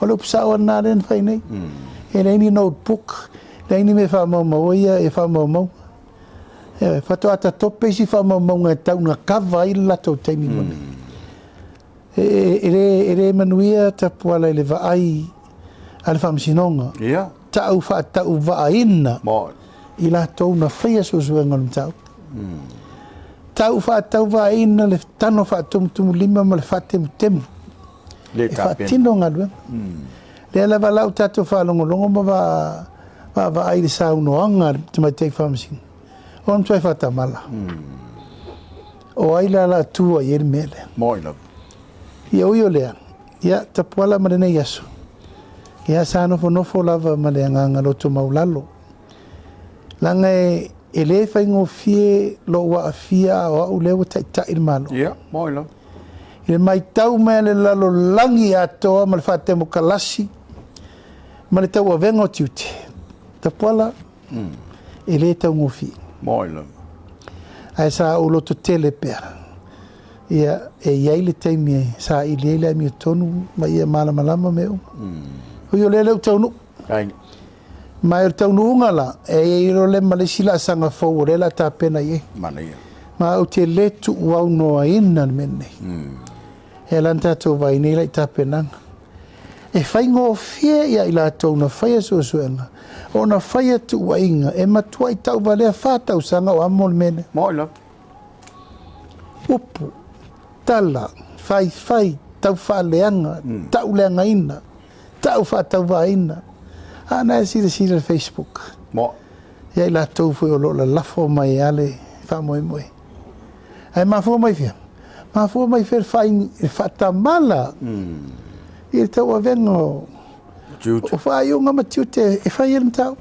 Wala pusawa na rin fai nei. E nei ni notebook, nei ni me fa mau ia e fa mau. E fa to ata tope si fa mau nga tau na kava i la to taimi mone. Ere manuia ta puala le va ai al fam sinonga. Ia. Tau fa tau va ina. Mo. I la to na fai so so ngam tau. Tau fa tau va ina le tano fa tum lima mal fa tem. Le Fa tapen. tino ngadwe. Le la va lau tato fa longo va ai sa uno anga te mai te fam sin. On tui fa tamala. O ai la tua i mele. Mo ila. Ia uio lea. Ia tapuala marene yasu. Ia sa nofo lava male nganga lo to maulalo. Langa e le fai ngofie lo wa afia o au lewa tai malo. Ia, mo ila. Ile mai tau mea le lalo langi atoa ma le whate mo kalasi ma le tau a vengo tiute. Tapuala e le tau ngofi. Mo ila. Ai sa o loto tele pera. Ia e iai le taimi sa i le le mi tonu ma ia malama meu. Oi o le le tonu. Ai. Ma e tonu ungala e i ro le ma le sila sanga fo le la ta pena ye. Mana ia. Ma o te le tu wau noa ina mene. E lanta to vai nei lai ta pena. E fai ngo fie ia ila to na fai so suenga. O na fai tu wainga e matua i tau vale fa tau sanga o amol mene. Mo ila. Upu tala fai tau fa leanga tau leanga ina tau fa tau va ina. Ana si le Facebook. Mo. Ia ila to foi o lo la lafo mai ale fa moi. Ai ma fo mai fia. Ma fu mai fer fai fatta mala. Il tau avengo. Jutu. O fai unga matiute e fai ele tau.